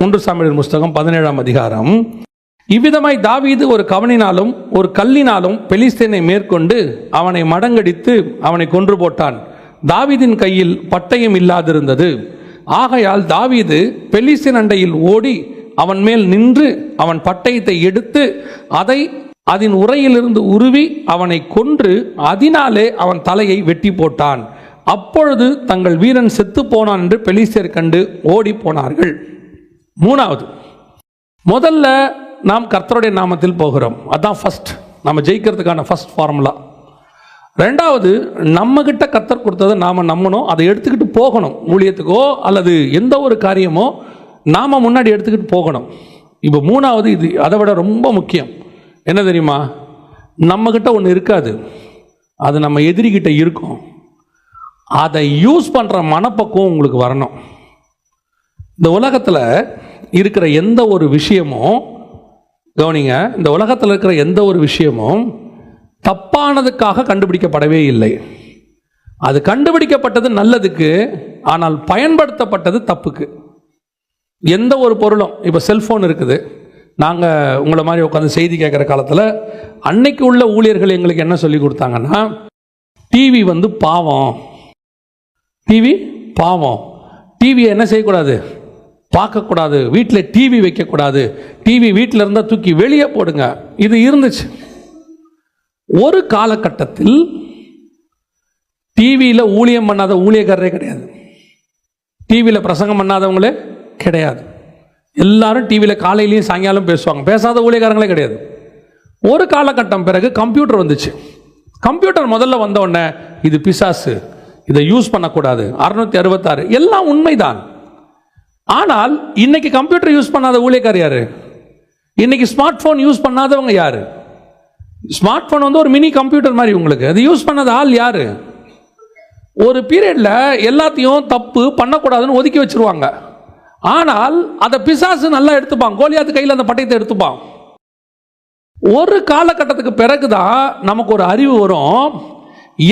1 Samuel புஸ்தகம் 17ஆம் அதிகாரம். இவ்விதமாய் தாவீது ஒரு கவனினாலும் ஒரு கல்லினாலும் பெலிஸ்தேனை மேற்கொண்டு அவனை மடங்கடித்து அவனை கொன்று போட்டான். தாவீதின் கையில் பட்டயம் இல்லாதிருந்தது. ஆகையால் தாவீது பெலிஸ்தேன் அண்டையில் ஓடி அவன் மேல் நின்று அவன் பட்டயத்தை எடுத்து அதை அதன் உரையிலிருந்து உருவி அவனை கொன்று அதனாலே அவன் தலையை வெட்டி போட்டான். அப்பொழுது தங்கள் வீரன் செத்து போனான் என்று பெலிஸ்தேர் கண்டு ஓடி போனார்கள். மூணாவது, முதல்ல நாம் கர்த்தருடைய நாமத்தில் போகிறோம். அதான் ஃபர்ஸ்ட், நம்ம ஜெயிக்கிறதுக்கான ஃபர்ஸ்ட் ஃபார்முலா. ரெண்டாவது, நம்ம கிட்ட கர்த்தர் கொடுத்ததை நாம நம்பணும், அதை எடுத்துக்கிட்டு போகணும். ஊழியத்துக்கோ அல்லது எந்த ஒரு காரியமோ நாம முன்னாடி எடுத்துக்கிட்டு போகணும். இப்போ மூணாவது, இது அதை விட ரொம்ப முக்கியம். என்ன தெரியுமா? நம்ம கிட்ட ஒன்று இருக்காது, அது நம்ம எதிரிகிட்ட இருக்கும். அதை யூஸ் பண்ணுற மனப்பக்குவம் உங்களுக்கு வரணும். இந்த உலகத்தில் இருக்கிற எந்த ஒரு விஷயமும் கவனிங்க, இந்த உலகத்தில் இருக்கிற எந்த ஒரு விஷயமும் தப்பானதுக்காக கண்டுபிடிக்கப்படவே இல்லை. அது கண்டுபிடிக்கப்பட்டது நல்லதுக்கு, ஆனால் பயன்படுத்தப்பட்டது தப்புக்கு. எந்த ஒரு பொருளும், இப்போ செல்ஃபோன் இருக்குது. நாங்கள் உங்களை மாதிரி உட்காந்து செய்தி கேட்குற காலத்தில் அன்னைக்கு உள்ள ஊழியர்கள் எங்களுக்கு என்ன சொல்லி கொடுத்தாங்கன்னா, டிவி பாவம், டிவி பாவம், டிவியை என்ன செய்யக்கூடாது, பார்க்கக்கூடாது, வீட்டில் டிவி வைக்கக்கூடாது, டிவி வீட்டில் இருந்தால் தூக்கி வெளியே போடுங்க. இது இருந்துச்சு. ஒரு காலகட்டத்தில் டிவியில் ஊழியம் பண்ணாத ஊழியக்காரரே கிடையாது, டிவியில் பிரசங்கம் பண்ணாதவங்களே கிடையாது. எல்லாரும் டிவியில் காலையிலையும் சாயங்காலம் பேசுவாங்க, பேசாத ஊழியக்காரங்களே கிடையாது. ஒரு காலகட்டம் பிறகு கம்ப்யூட்டர் வந்துச்சு. கம்ப்யூட்டர் முதல்ல வந்த உடனே இது பிசாசு, இதை யூஸ் பண்ணக்கூடாது, 666 எல்லாம் உண்மைதான். ஆனால் இன்னைக்கு கம்ப்யூட்டர் யூஸ் பண்ணாத ஊழியக்காரர் யாரு? இன்னைக்கு ஸ்மார்ட் போன் யூஸ் பண்ணாதவங்க யாரு? ஸ்மார்ட் போன் ஒரு மினி கம்ப்யூட்டர் மாதிரி உங்களுக்கு, அது யூஸ் பண்ணாத ஆள் யாரு? ஒரு பீரியட்ல எல்லாத்தையும் தப்பு பண்ணக்கூடாதுன்னு ஒதுக்கி வச்சிருவாங்க. ஆனால் அதை பிசாசு நல்லா எடுத்துப்பான், கோலியாத்து கையில் அந்த பட்டயத்தை எடுத்துப்பான். ஒரு காலகட்டத்துக்கு பிறகுதான் நமக்கு ஒரு அறிவு வரும்,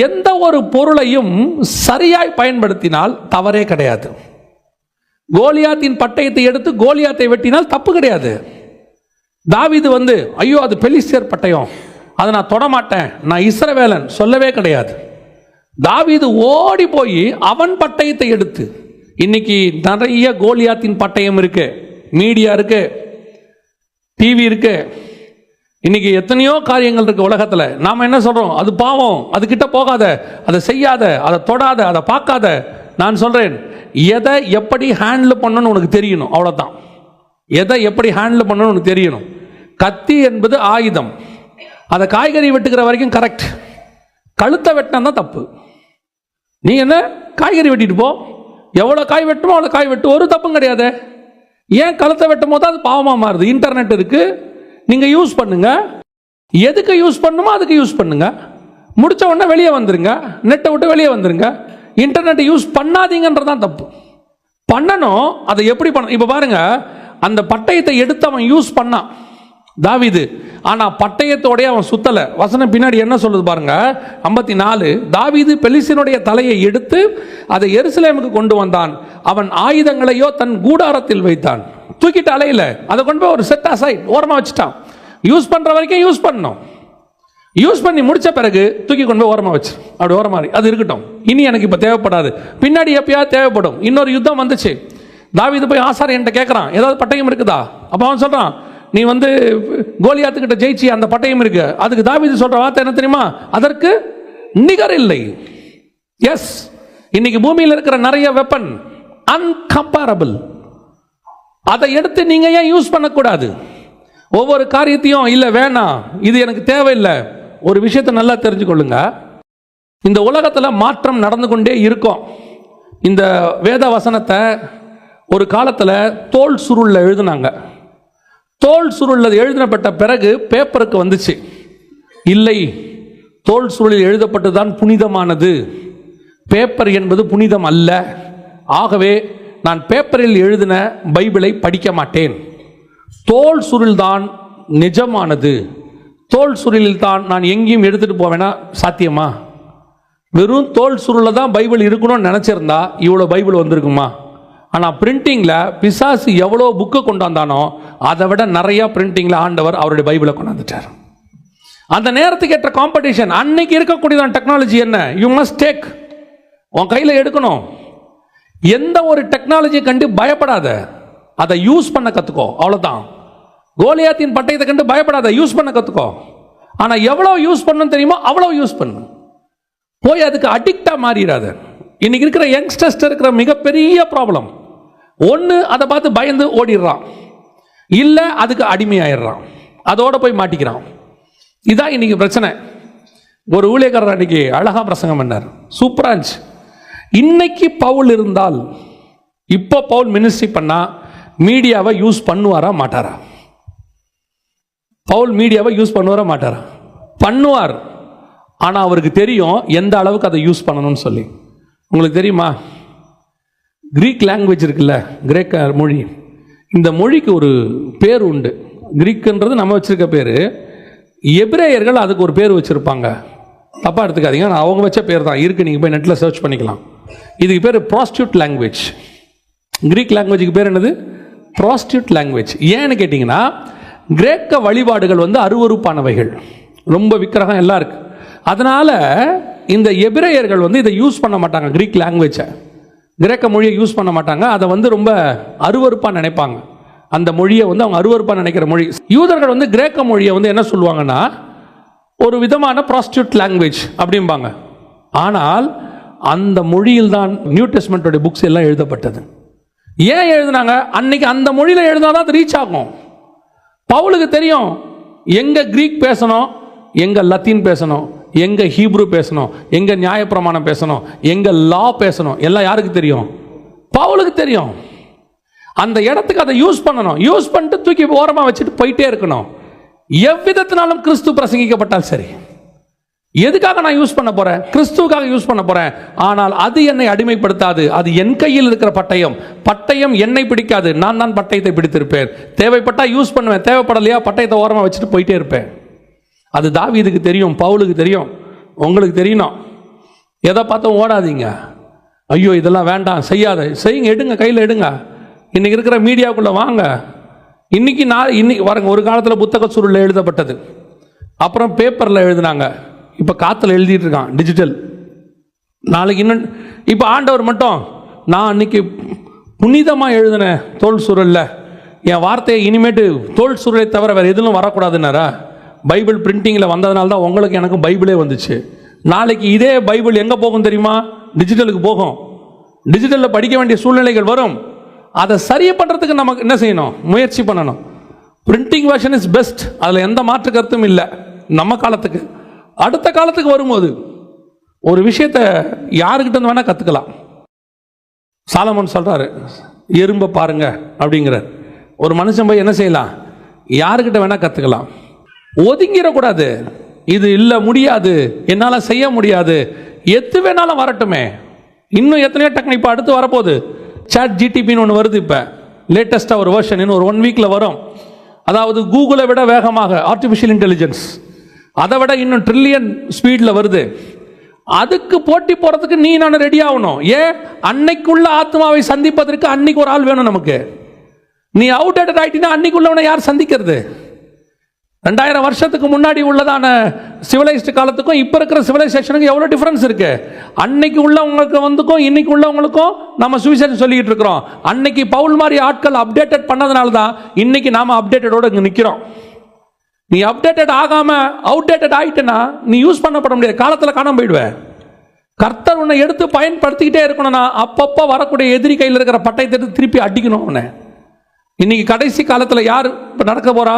எந்த ஒரு பொருளையும் சரியாய் பயன்படுத்தினால் தவறே கிடையாது. கோலியாத்தின் பட்டயத்தை எடுத்து கோலியாத்தை வெட்டினால் தப்பு கிடையாது. தாவீது ஐயோ அது பெலிஸ்தேர் பட்டயம், அதை நான் தொடமாட்டேன், நான் இஸ்ரவேலன் சொல்லவே கிடையாது. தாவீது ஓடி போய் அவன் பட்டயத்தை எடுத்து, இன்னைக்கு நிறைய கோலியாத்தின் பட்டயம் இருக்கு, மீடியா இருக்கு, டிவி இருக்கு, இன்னைக்கு எத்தனையோ காரியங்கள் இருக்கு உலகத்தில். நாம என்ன சொல்றோம்? அது பாவம், அது கிட்ட போகாத, அதை செய்யாத, அதை தொடாத, அதை பார்க்காத. நான் சொல்றேன், எதை எப்படி ஹேண்டில் பண்ணணும்னு உனக்கு தெரியணும், அவ்வளோதான். எதை எப்படி ஹேண்டில் பண்ணணும்னு உனக்கு தெரியணும். கத்தி என்பது ஆயுதம், அதை காய்கறி வெட்டுக்கிற வரைக்கும் கரெக்ட், கழுத்தை வெட்டினா தான் தப்பு. நீ என்ன காய்கறி வெட்டிட்டு போ, எவ்வளோ காய் வெட்டுமோ அவ்வளோ காய் வெட்டு, ஒரு தப்பும் கிடையாது. ஏன் கழுத்தை வெட்டும் போது அது பாவமாக மாறுது? இன்டர்நெட் இருக்கு, நீங்கள் யூஸ் பண்ணுங்க, எதுக்கு யூஸ் பண்ணுமோ அதுக்கு யூஸ் பண்ணுங்க. முடிச்ச உடனே வெளியே வந்துருங்க, நெட்டை விட்டு வெளியே வந்துருங்க. இன்டர்நெட்டை யூஸ் பண்ணாதீங்கன்றதான் தப்பு. பண்ணணும், அதை எப்படி பண்ண? இப்போ பாருங்க, அந்த பட்டயத்தை எடுத்து அவன் யூஸ் பண்ணான் தாவீது, ஆனா பட்டயத்தோடய அவன் சுத்தல. வசனம் பின்னாடி என்ன சொல்லுது பாருங்க, 54. தாவீது பெலிஸ்தீனுடைய தலையை எடுத்து அதை எருசலேமுக்கு கொண்டு வந்தான், அவன் ஆயுதங்களையோ தன் கூடாரத்தில் வைத்தான். தூக்கிட்டு அலையில, அதை கொண்டு போய் ஒரு செட் அசைட் ஓரமா வச்சுட்டான். யூஸ் பண்ற வரைக்கும் யூஸ் பண்ணணும், யூஸ் பண்ணி முடிச்ச பிறகு தூக்கி கொண்டு போய் ஓரமா வச்சு, அப்படி ஓரமா அது இருக்கட்டும், இனி எனக்கு இப்ப தேவைப்படாது, பின்னாடி எப்பயாவது தேவைப்படும். இன்னொரு யுத்தம் வந்துச்சு, தாவீது போய் ஆசாரியன்ட்ட கேட்கறான், ஏதாவது பட்டயம் இருக்குதா? அப்ப அவன் சொல்றான், நீ கோலியாத்துக்கிட்ட ஜெயிச்சி அந்த பட்டயம் இருக்கு. அதுக்கு தாவீது சொல்ற வார்த்தை என்ன தெரியுமா? அதற்கு நிகர் இல்லை. எஸ், இன்னைக்கு பூமியில் இருக்கிற நிறைய வெப்பன் அன்கம்பேரபிள், அதை எடுத்து நீங்க ஏன் யூஸ் பண்ணக்கூடாது? ஒவ்வொரு காரியத்தையும் இல்ல வேணாம், இது எனக்கு தேவையில்லை. ஒரு விஷயத்தை நல்லா தெரிஞ்சுக்கொள்ளுங்க, இந்த உலகத்தில் மாற்றம் நடந்து கொண்டே இருக்கும். இந்த வேத வசனத்தை ஒரு காலத்தில் தோல் சுருள்ல எழுதுனாங்க. தோல் சுருள் எழுதப்பட்ட பிறகு பேப்பருக்கு வந்துச்சு, இல்லை, தோல் சுருளில் எழுதப்பட்டுதான் புனிதமானது, பேப்பர் என்பது புனிதம் அல்ல. ஆகவே நான் பேப்பரில் எழுதின பைபிளை படிக்க மாட்டேன், தோல் சுருள் தான் நிஜமானது, தோல் சுருளில் தான் நான் எங்கேயும் எடுத்துட்டு போவேனா? சாத்தியமா? வெறும் தோல் சுருளில் தான் பைபிள் இருக்கணும்னு நினைச்சிருந்தா இவ்வளோ பைபிள் வந்திருக்குமா? ஆனால் பிரிண்டிங்கில் பிசாசு எவ்வளோ புக்கை கொண்டு வந்தானோ அதை விட நிறையா பிரிண்டிங்கில் ஆண்டவர் அவருடைய பைபிளை கொண்டு வந்துட்டார். அந்த நேரத்துக்கு ஏற்ற காம்படிஷன். அன்னைக்கு இருக்கக்கூடியதான் டெக்னாலஜி என்ன, யூ மஸ்ட் டேக், உன் கையில் எடுக்கணும். எந்த ஒரு டெக்னாலஜியை கண்டு பயப்படாத, அதை யூஸ் பண்ண கற்றுக்கோ, அவ்வளோதான். கோலியாத்தின் பட்டயத்தை கண்டு பயப்படாத, யூஸ் பண்ண கற்றுக்கோ. ஆனால் எவ்வளோ யூஸ் பண்ணணும் தெரியுமோ அவ்வளோ யூஸ் பண்ணு. போய் அதுக்கு அடிக்டாக மாறிடாத. இன்னைக்கு இருக்கிற யங்ஸ்டர்ஸ் இருக்கிற மிகப்பெரிய ப்ராப்ளம், ஒன்று அதை பார்த்து பயந்து ஓடிடுறான், இல்லை அதுக்கு அடிமையாயிடுறான், அதோட போய் மாட்டிக்கிறான். இதான் இன்னைக்கு பிரச்சனை. ஒரு ஊழியக்காரர் அன்னைக்கு அழகா பிரசங்கம் பண்ணார், சூப்பரா இருந்துச்சு. இன்னைக்கு பவுல் இருந்தால், இப்போ பவுல் மினிஸ்ட்ரி பண்ணா மீடியாவை யூஸ் பண்ணுவாரா மாட்டாரா? பவுல் மீடியாவை யூஸ் பண்ணுவாரா மாட்டாரா? பண்ணுவார். ஆனால் அவருக்கு தெரியும் எந்த அளவுக்கு அதை யூஸ் பண்ணணும்னு சொல்லி. உங்களுக்கு தெரியுமா, கிரீக் லாங்குவேஜ் இருக்குல்ல, கிரேக்க மொழி, இந்த மொழிக்கு ஒரு பேர் உண்டு. கிரீக்குன்றது நம்ம வச்சிருக்க பேர், எபிரேயர்கள் அதுக்கு ஒரு பேர் வச்சுருப்பாங்க. தப்பாக எடுத்துக்காதீங்க, நான் அவங்க வச்ச பேர் தான் இருக்குது, நீங்கள் போய் நெட்டில் சர்ச் பண்ணிக்கலாம். இதுக்கு பேர் ப்ராஸ்டியூட் லாங்குவேஜ். கிரீக் லாங்குவேஜுக்கு பேர் என்னது? Prostitute language. ஏன்னு கேட்டிங்கன்னா, கிரேக்க வழிபாடுகள் வந்து அருவருப்பானவைகள், ரொம்ப விக்கிரகம் எல்லாம் இருக்குது. அதனால் இந்த எபிரேயர்கள் வந்து இதை யூஸ் பண்ண மாட்டாங்க, கிரீக் லாங்குவேஜை, கிரேக்க மொழியை யூஸ் பண்ண மாட்டாங்க. அதை வந்து ரொம்ப அருவருப்பாக நினைப்பாங்க. அந்த மொழியை வந்து அவங்க அருவருப்பாக நினைக்கிற மொழி. யூதர்கள் வந்து கிரேக்க மொழியை வந்து என்ன சொல்லுவாங்கன்னா, ஒரு விதமான ப்ராஸ்டியூட் லாங்குவேஜ் அப்படிம்பாங்க. ஆனால் அந்த மொழியில் தான் நியூ டெஸ்ட்மென்ட்டோட புக்ஸ் எல்லாம் எழுதப்பட்டது. ஏன் எழுதினாங்க? அன்னைக்கு அந்த மொழியில் எழுதினாதான் அது ரீச் ஆகும். பவுலுக்கு தெரியும் எங்க கிரீக் பேசணும், எங்க லத்தீன் பேசணும், எங்க ஹீப்ரு பேசணும், எங்க நியாயப்பிரமாணம் பேசணும், எங்க லா பேசணும், எல்லாம் யாருக்கு தெரியும்? பவுலுக்கு தெரியும். அந்த இடத்துக்கு அதை யூஸ் பண்ணணும். யூஸ் பண்ணிட்டு தூக்கி ஓரமாக வச்சுட்டு போயிட்டே இருக்கணும். எவ்விதத்தினாலும் கிறிஸ்து பிரசங்கிக்கப்பட்டால் சரி. எதுக்காக நான் யூஸ் பண்ண போறேன்? கிறிஸ்துவுக்காக யூஸ் பண்ண போறேன். ஆனால் அது என்னை அடிமைப்படுத்தாது. அது என் கையில் இருக்கிற பட்டயம். பட்டயம் என்னை பிடிக்காது, நான் தான் பட்டயத்தை பிடித்திருப்பேன். தேவைப்பட்டா யூஸ் பண்ணுவேன், தேவைப்படலையா பட்டயத்தை ஓரமாக வச்சுட்டு போயிட்டே இருப்பேன். அது தாவீதுக்கு தெரியும், பவுலுக்கு தெரியும், உங்களுக்கு தெரியணும். எதை பார்த்தும் ஓடாதீங்க. ஐயோ இதெல்லாம் வேண்டாம், செய்யாத, செய்யுங்க, எடுங்க, கையில் எடுங்க. இன்னைக்கு இருக்கிற மீடியாவுக்குள்ள வாங்க. இன்னைக்கு வரங்க. ஒரு காலத்தில் புத்தக சுருளில் எழுதப்பட்டது, அப்புறம் பேப்பரில் எழுதினாங்க, இப்போ காற்றுல எழுதிட்டு இருக்கான், டிஜிட்டல். நாளைக்கு இன்னும் இப்போ ஆண்டவர் மட்டும், நான் அன்னைக்கு புனிதமாக எழுதினேன் தோல் சுருளில், என் வார்த்தையை இனிமேட்டு தோல் சுருளை தவிர வேறு எதுவும் வரக்கூடாதுன்னாரா? பைபிள் பிரிண்டிங்கில் வந்ததுனால தான் உங்களுக்கு எனக்கும் பைபிளே வந்துச்சு. நாளைக்கு இதே பைபிள் எங்கே போகும் தெரியுமா? டிஜிட்டலுக்கு போகும். டிஜிட்டலில் படிக்க வேண்டிய சூழ்நிலைகள் வரும். அதை சரி பண்ணுறதுக்கு நமக்கு என்ன செய்யணும்? முயற்சி பண்ணணும். பிரிண்டிங் வெர்ஷன் இஸ் பெஸ்ட், அதில் எந்த மாற்று கருத்தும் இல்லை. நம்ம காலத்துக்கு, அடுத்த காலத்துக்கு வரும்போது ஒரு விஷயத்தை யாருக்கிட்ட இருந்து வேணால் கற்றுக்கலாம். சாலமோன் சொல்கிறாரு, எறும்பை பாருங்க அப்படிங்கிறார். ஒரு மனுஷன் போய் என்ன செய்யலாம்? யாருக்கிட்ட வேணால் கற்றுக்கலாம். ஒதுங்கிடக்கூடாது. இது இல்லை, முடியாது, என்னால் செய்ய முடியாது, எது வேணாலும் வரட்டுமே. இன்னும் எத்தனையோ டெக்னிக் இப்போ அடுத்து வரப்போகுது. சாட் ஜிடிபின்னு ஒன்று வருது, இப்போ லேட்டஸ்ட்டாக ஒரு வெர்ஷன், இன்னும் ஒரு 1 வீக்கில் வரும். அதாவது கூகுளை விட வேகமாக ஆர்டிஃபிஷியல் இன்டெலிஜென்ஸ், அதை விட இன்னும் ட்ரில்லியன் ஸ்பீடில் வருது. அதுக்கு போட்டி போகிறதுக்கு நீ நான் ரெடி ஆகணும். ஏன்? அன்னைக்குள்ள ஆத்மாவை சந்திப்பதற்கு அன்னைக்கு ஒரு ஆள் வேணும் நமக்கு. நீ அவுடேட்டட் ஆகிட்டீங்கன்னா அன்னைக்கு உள்ளவனை யார் சந்திக்கிறது? 2000 வருஷத்துக்கு முன்னாடி உள்ளதான சிவிலைஸ்டு காலத்துக்கும் இப்போ இருக்கிற சிவிலைசேஷனுக்கும் எவ்வளோ டிஃப்ரென்ஸ் இருக்கு. அன்னைக்கு உள்ளவங்களுக்கு வந்துக்கும் இன்னைக்கு உள்ளவங்களுக்கும் நம்ம சுவிசேஷம் சொல்லிக்கிட்டு இருக்கிறோம். அன்னைக்கு பவுல் மாதிரி ஆட்கள் அப்டேட்டட் பண்ணதுனால தான் இன்னைக்கு நாம அப்டேட்டடோட இங்கே நிற்கிறோம். நீ அப்டேட்டட் ஆகாம அவுடேட்டட் ஆயிட்டனா நீ யூஸ் பண்ணப்பட முடியாது, காலத்தில் காணாம போயிடுவேன். கர்த்தர் உன்னை எடுத்து பயன்படுத்திக்கிட்டே இருக்கணும்னா அப்பப்போ வரக்கூடிய எதிரி கையில் இருக்கிற பட்டயத்தை திருப்பி அடிக்கணும் அவனை. இன்னைக்கு கடைசி காலத்தில் யார் இப்போ நடக்க போறா?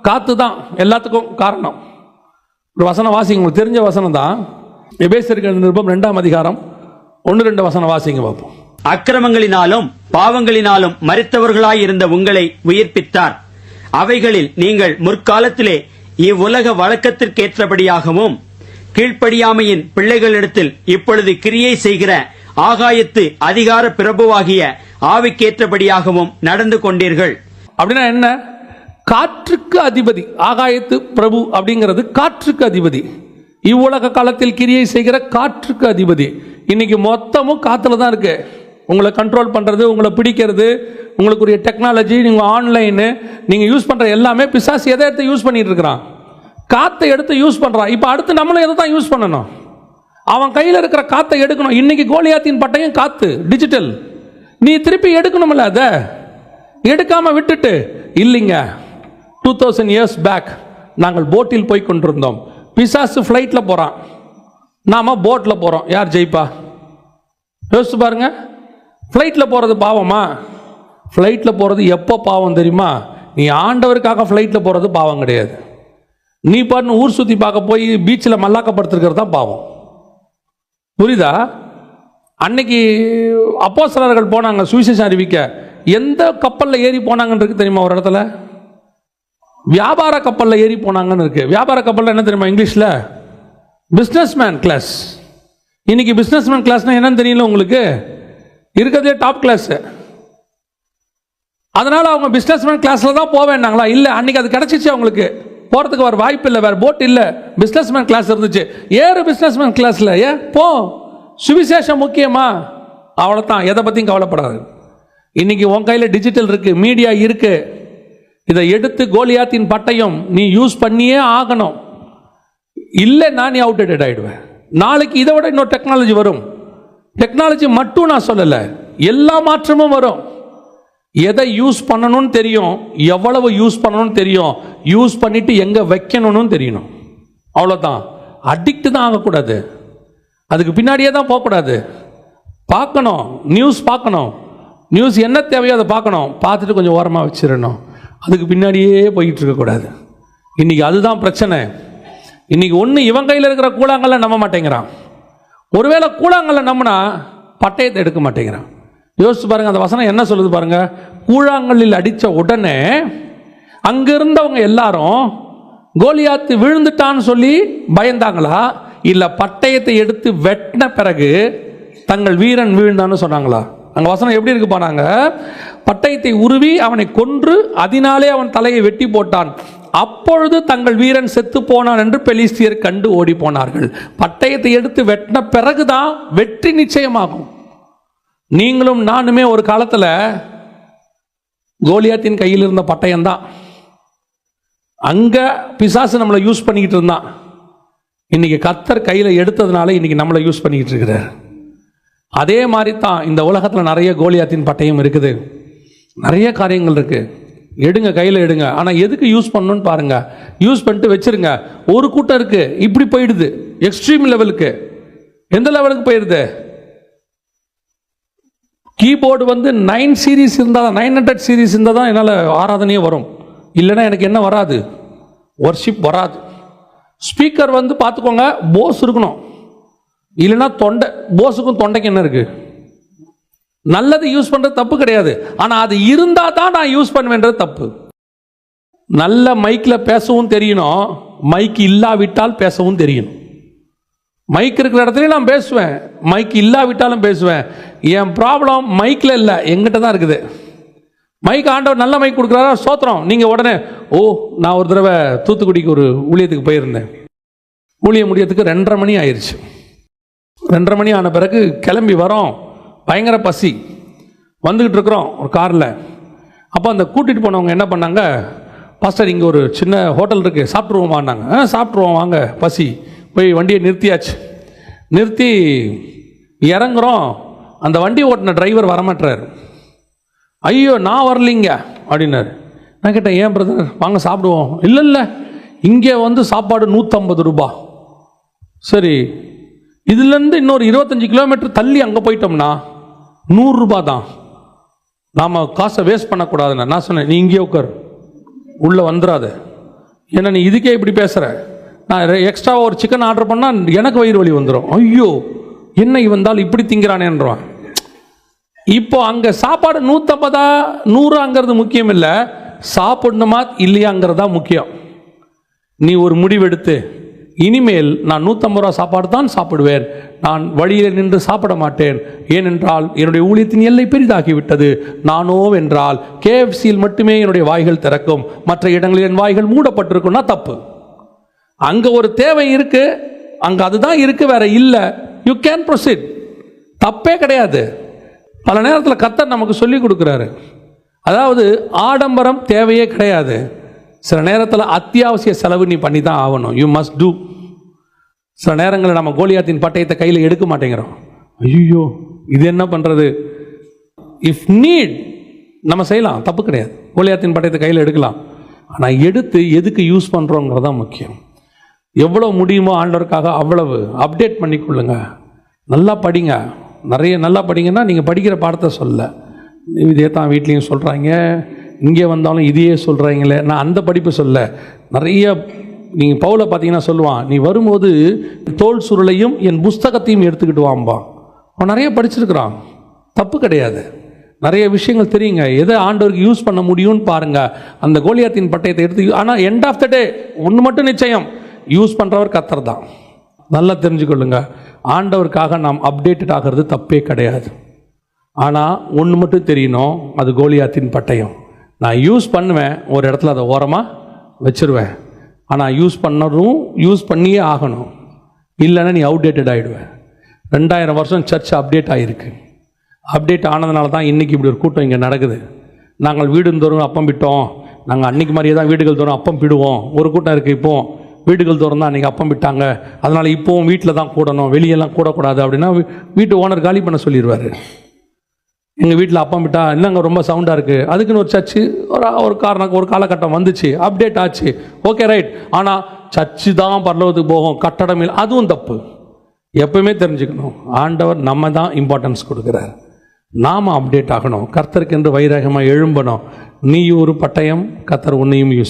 காத்து தான் எல்லாத்துக்கும் காரணம். ஒரு வசனம் வாசிங்க, உங்களுக்கு தெரிஞ்ச வசனம் தான். எபேசியர்கள் நிருபம் 2ஆம் அதிகாரம் 1-2 வசனம் வாசிங்க பார்ப்போம். அக்கிரமங்களினாலும் பாவங்களினாலும் மரித்தவர்களாய் இருந்த உங்களை உயிர்ப்பித்தார். அவைகளில் நீங்கள் முற்காலத்திலே இவ்வுலக வழக்கத்திற்கேற்றபடியாகவும் கீழ்ப்படியாமையின் பிள்ளைகளிடத்தில் இப்பொழுது கிரியை செய்கிற ஆகாயத்து அதிகார பிரபுவாகிய ஆவிக்கேற்றபடியாகவும் நடந்து கொண்டீர்கள். அப்படின்னா என்ன? காற்றுக்கு அதிபதி. ஆகாயத்து பிரபு அப்படிங்கிறது காற்றுக்கு அதிபதி. இவ்வுலக காலத்தில் கிரியை செய்கிற காற்றுக்கு அதிபதி. இன்னைக்கு மொத்தமும் காத்துல தான் இருக்கு. உங்களை கண்ட்ரோல் பண்ணுறது, உங்களை பிடிக்கிறது, உங்களுக்குரிய டெக்னாலஜி, நீங்கள் ஆன்லைனு, நீங்கள் யூஸ் பண்ணுற எல்லாமே பிசாசு எதை எடுத்து யூஸ் பண்ணிட்டு இருக்கிறான்? காற்றை எடுத்து யூஸ் பண்ணுறான். இப்போ அடுத்து நம்மளும் எதை தான் யூஸ் பண்ணணும்? அவன் கையில் இருக்கிற காற்றை எடுக்கணும். இன்னைக்கு கோலியாத்தின் பட்டயம் காற்று, டிஜிட்டல். நீ திருப்பி எடுக்கணும்ல, அதை எடுக்காமல் விட்டுட்டு இல்லைங்க. 2000 years பேக் நாங்கள் போட்டில் போய் கொண்டிருந்தோம். பிசாசு ஃப்ளைட்டில் போகிறான், நாம் போட்டில் போகிறோம். யார் ஜெயிப்பா? யோசிச்சு பாருங்க. ஃப்ளைட்டில் போகிறது பாவமா? ஃப்ளைட்டில் போகிறது எப்போ பாவம் தெரியுமா? நீ ஆண்டவருக்காக ஃப்ளைட்டில் போகிறது பாவம் கிடையாது. நீ பாட்டு ஊர் சுற்றி பார்க்க போய் பீச்சில் மல்லாக்கப்படுத்திருக்கிறது தான் பாவம். புரியுதா? அன்னைக்கு அப்போஸ்தலர்கள் போனாங்க சுவிசேஷம் அறிவிக்க. எந்த கப்பலில் ஏறி போனாங்கன்னு இருக்கு தெரியுமா? ஒரு இடத்துல வியாபார கப்பலில் ஏறி போனாங்கன்னு இருக்கு. வியாபார கப்பலில் என்ன தெரியுமா இங்கிலீஷில்? Businessman class. இன்னைக்கு பிஸ்னஸ்மேன் கிளாஸ்னா என்னன்னு தெரியல உங்களுக்கு? இருக்கிறதே டாப் கிளாஸ். அதனால அவங்க பிஸ்னஸ்மேன் கிளாஸில் தான் போக வேண்டாங்களா? இல்லை, அன்னைக்கு அது கிடச்சிச்சு அவங்களுக்கு. போகிறதுக்கு வேறு வாய்ப்பு இல்லை, வேறு போட் இல்லை, பிஸ்னஸ்மேன் கிளாஸ் இருந்துச்சு. ஏறு பிஸ்னஸ்மேன் கிளாஸில், ஏன் போ. சுவிசேஷம் முக்கியமா? அவ்வளோதான், எதை பற்றியும் கவலைப்படாது. இன்னைக்கு உன் கையில் டிஜிட்டல் இருக்குது, மீடியா இருக்குது. இதை எடுத்து கோலியாத்தின் பட்டயம் நீ யூஸ் பண்ணியே ஆகணும். இல்லைன்னா நீ அவுட்டேட்டட் ஆகிடுவேன். நாளைக்கு இதை விட இன்னொரு டெக்னாலஜி வரும். டெக்னாலஜி மட்டும் நான் சொல்லலை, எல்லா மாற்றமும் வரும். எதை யூஸ் பண்ணணும்னு தெரியும், எவ்வளவு யூஸ் பண்ணணும்னு தெரியும், யூஸ் பண்ணிட்டு எங்கே வைக்கணும்னு தெரியணும். அவ்வளோதான். அடிக்ட் தான் ஆகக்கூடாது, அதுக்கு பின்னாடியே தான் போகக்கூடாது. பார்க்கணும், நியூஸ் பார்க்கணும், நியூஸ் என்ன தேவையோ அதை பார்க்கணும், பார்த்துட்டு கொஞ்சம் ஓரமாக வச்சிடணும். அதுக்கு பின்னாடியே போயிட்டு இருக்கக்கூடாது. இன்றைக்கி அதுதான் பிரச்சனை. இன்றைக்கி ஒன்று இவன் கையில் இருக்கிற கூழாங்கல்ல நம்ப மாட்டேங்கிறான். ஒருவேளை கூழாங்கல்ல நம்பினா பட்டயத்தை எடுக்க மாட்டேங்கிறான். யோசிச்சு பாருங்க, அந்த வசனம் என்ன சொல்லுது பாருங்க. கூழாங்கல்லில் அடித்த உடனே அங்கிருந்தவங்க எல்லாரும் கோலியாத்து விழுந்துட்டான்னு சொல்லி பயந்தாங்களா, இல்லை பட்டயத்தை எடுத்து வெட்டின பிறகு தங்கள் வீரன் வீழ்ந்தான்னு சொன்னாங்களா? அங்கே வசனம் எப்படி இருக்கு பாருங்க. பட்டயத்தை உருவி அவனை கொன்று அதனாலே அவன் தலையை வெட்டி போட்டான். அப்பொழுது தங்கள் வீரன் செத்து போனான் என்று பெலிஸ்தியர் கண்டு ஓடி போனார்கள். பட்டயத்தை எடுத்து வெட்டின பிறகுதான் வெற்றி நிச்சயமாகும். நீங்களும் நானுமே ஒரு காலத்தில் கோலியாத்தின் கையில் இருந்த பட்டயம் தான். அங்க பிசாசு நம்மளை யூஸ் பண்ணிக்கிட்டு இருந்தான். இன்னைக்கு கர்த்தர் கையில் எடுத்ததுனால இன்னைக்கு நம்மளை யூஸ் பண்ணிக்கிட்டு இருக்கிறார். அதே மாதிரி தான் இந்த உலகத்தில் நிறைய கோலியாத்தின் பட்டயம் இருக்குது, நிறைய காரியங்கள் இருக்கு. எடுங்க, கையில் எடுங்க. ஆனால் எதுக்கு யூஸ் பண்ணணும்னு பாருங்க. யூஸ் பண்ணிட்டு வச்சிருங்க. ஒரு கூட்டம் இருக்கு இப்படி போயிடுது, எக்ஸ்ட்ரீம் லெவலுக்கு. எந்த லெவலுக்கு போயிடுது? கீபோர்டு 9 சீரீஸ் இருந்தால் தான், 900 சீரீஸ் இருந்தால் தான் என்னால் ஆராதனையே வரும். இல்லைன்னா எனக்கு என்ன வராது, வர்ஷிப் வராது. ஸ்பீக்கர் பார்த்துக்கோங்க, போஸ் இருக்கணும், இல்லைன்னா தொண்டை. போஸுக்கும் தொண்டைக்கு என்ன இருக்கு? நல்லது யூஸ் பண்ணுறது தப்பு கிடையாது, ஆனால் அது இருந்தால் தான் நான் யூஸ் பண்ணுவேன்றது தப்பு. நல்ல மைக்கில் பேசவும் தெரியணும், மைக் இல்லாவிட்டால் பேசவும் தெரியணும். மைக் இருக்கிற இடத்துலையும் நான் பேசுவேன், மைக் இல்லாவிட்டாலும் பேசுவேன். என் ப்ராப்ளம் மைக்கில் இல்லை, எங்கிட்ட தான் இருக்குது. மைக் ஆண்டவர் நல்ல மைக் கொடுக்குறாரா, சோத்திரம். நீங்கள் உடனே நான் ஒரு தடவை தூத்துக்குடிக்கு ஒரு ஊழியத்துக்கு போயிருந்தேன். ஊழியம் முடியத்துக்கு 2:30 மணி ஆயிடுச்சு. 2:30 மணி ஆன பிறகு கிளம்பி வரோம், பயங்கர பசி. வந்துக்கிட்டு இருக்கிறோம் ஒரு காரில். அப்போ அந்த கூட்டிகிட்டு போனவங்க என்ன பண்ணாங்க, பாஸ்டர் இங்கே ஒரு சின்ன ஹோட்டல் இருக்குது, சாப்பிட்ருவோமான்னாங்க. சாப்பிட்ருவோம் வாங்க, பசி. போய் வண்டியை நிறுத்தியாச்சு. நிறுத்தி இறங்குறோம். அந்த வண்டி ஓட்டின டிரைவர் வரமாட்டார். ஐயோ நான் வரலிங்க அப்படின்னாரு. நான் கேட்டேன், ஏன் பிரதர் வாங்க சாப்பிடுவோம். இல்லை இங்கே சாப்பாடு 150 ரூபா. சரி, இதுலேருந்து இன்னொரு 25 கிலோமீட்டர் தள்ளி அங்கே போயிட்டோம்னா 100 ரூபா தான். நாம் காசை வேஸ்ட் பண்ணக்கூடாதுன்னு நான் சொன்னேன். நீ இங்கே உட்கார், உள்ளே வந்துடாத. ஏன்னா நீ இதுக்கே இப்படி பேசுகிற. நான் எக்ஸ்ட்ராவாக ஒரு சிக்கன் ஆர்டர் பண்ணால் எனக்கு வயிறு வலி வந்துடும். ஐயோ என்ன இவந்தால் இப்படி திங்கிறானேன்றான். இப்போ அங்கே சாப்பாடு 150 100ங்கிறது முக்கியம் இல்லை, சாப்பிடணுமா இல்லையாங்கிறது தான் முக்கியம். நீ ஒரு முடிவெடுத்து, இனிமேல் நான் 150 ரூபா சாப்பாடு தான் சாப்பிடுவேன், நான் வழியில் நின்று சாப்பிட மாட்டேன். ஏனென்றால் என்னுடைய ஊழியத்தின் எல்லை பெரிதாகிவிட்டது. நானோ என்றால் KFCயில் மட்டுமே என்னுடைய வாய்கள் திறக்கும், மற்ற இடங்களில் என் வாய்கள் மூடப்பட்டிருக்குன்னா தப்பு. அங்கே ஒரு தேவை இருக்கு, அங்கே அதுதான் இருக்கு, வேற இல்லை. யூ கேன் ப்ரொசீட், தப்பே கிடையாது. பல நேரத்தில் கர்த்தர் நமக்கு சொல்லி கொடுக்குறாரு. அதாவது ஆடம்பரம் தேவையே கிடையாது. சில நேரத்தில் அத்தியாவசிய செலவு நீ பண்ணி தான் ஆகணும். You must do. சில நேரங்களில் நம்ம கோலியாத்தின் பட்டயத்தை கையில் எடுக்க மாட்டேங்கிறோம். ஐயோ இது என்ன பண்ணுறது? இஃப் நீட் நம்ம செய்யலாம், தப்பு கிடையாது. கோலியாத்தின் பட்டயத்தை கையில் எடுக்கலாம். ஆனால் எடுத்து எதுக்கு யூஸ் பண்ணுறோங்கிறது தான் முக்கியம். எவ்வளோ முடியுமோ ஆண்டவருக்காக அவ்வளவு அப்டேட் பண்ணிக்கொள்ளுங்க. நல்லா படிங்க. நிறைய நல்லா படிங்கன்னா நீங்கள் படிக்கிற பாடத்தை சொல்ல, இதே தான் வீட்லேயும் சொல்கிறாங்க, இங்கே வந்தாலும் இதையே சொல்கிறாங்களே. நான் அந்த படிப்பு சொல்ல. நிறைய நீங்கள் பவுலை பார்த்தீங்கன்னா சொல்லுவான், நீ வரும்போது தோல் சுருளையும் என் புஸ்தகத்தையும் எடுத்துக்கிட்டு வாம்பா. அவன் நிறைய படிச்சிருக்கிறான், தப்பு கிடையாது. நிறைய விஷயங்கள் தெரியுங்க. எதை ஆண்டவருக்கு யூஸ் பண்ண முடியும்னு பாருங்கள். அந்த கோலியாத்தின் பட்டயத்தை எடுத்து, ஆனால் எண்ட் ஆஃப் த டே ஒன்று மட்டும் நிச்சயம், யூஸ் பண்ணுறவர் கர்த்தர் தான். நல்லா தெரிஞ்சுக்கொள்ளுங்க, ஆண்டவருக்காக நாம் அப்டேட்டட் ஆகிறது தப்பே கிடையாது. ஆனால் ஒன்று மட்டும் தெரியணும், அது கோலியாத்தின் பட்டயம். நான் யூஸ் பண்ணுவேன், ஒரு இடத்துல அதை ஓரமாக வச்சுருவேன். ஆனால் யூஸ் பண்ணியே ஆகணும். இல்லைன்னா நீ அவுடேட்டட் ஆகிடுவேன். 2000 வருஷம் சர்ச் அப்டேட் ஆகிருக்கு. அப்டேட் ஆனதுனால தான் இன்றைக்கி இப்படி ஒரு கூட்டம் இங்கே நடக்குது. நாங்கள் வீடுந்தோறும் அப்பம் விட்டோம், நாங்கள் அன்றைக்கி மாதிரியே தான் வீடுகள் தோறும் அப்பம் பிடுவோம். ஒரு கூட்டம் இருக்குது, இப்போது வீடுகள் தோறும் தான் அன்றைக்கி அப்பம் விட்டாங்க, அதனால் இப்போவும் வீட்டில் தான் கூடணும், வெளியெல்லாம் கூடக்கூடாது அப்படின்னா வீட்டு ஓனர் காலி பண்ண சொல்லிடுவார். எங்கள் வீட்டில் அப்பம் விட்டா இல்லைங்க ரொம்ப சவுண்டாக இருக்குது, அதுக்குன்னு ஒரு சர்ச்சு ஒரு காலகட்டம் வந்துச்சு, அப்டேட் ஆச்சு, ஓகே ரைட். ஆனால் சர்ச்சு தான் பரலோகத்துக்கு போகும், கட்டடம் இல்லை, அதுவும் தப்பு. எப்பவுமே தெரிஞ்சுக்கணும், ஆண்டவர் நம்ம தான் இம்பார்ட்டன்ஸ் கொடுக்குறார். நாம் அப்டேட் ஆகணும். கர்த்தருக்கு என்று வைராகமாக எழும்பணும். நீ ஒரு பட்டயம், கர்த்தர் உன்னையும் யூஸ்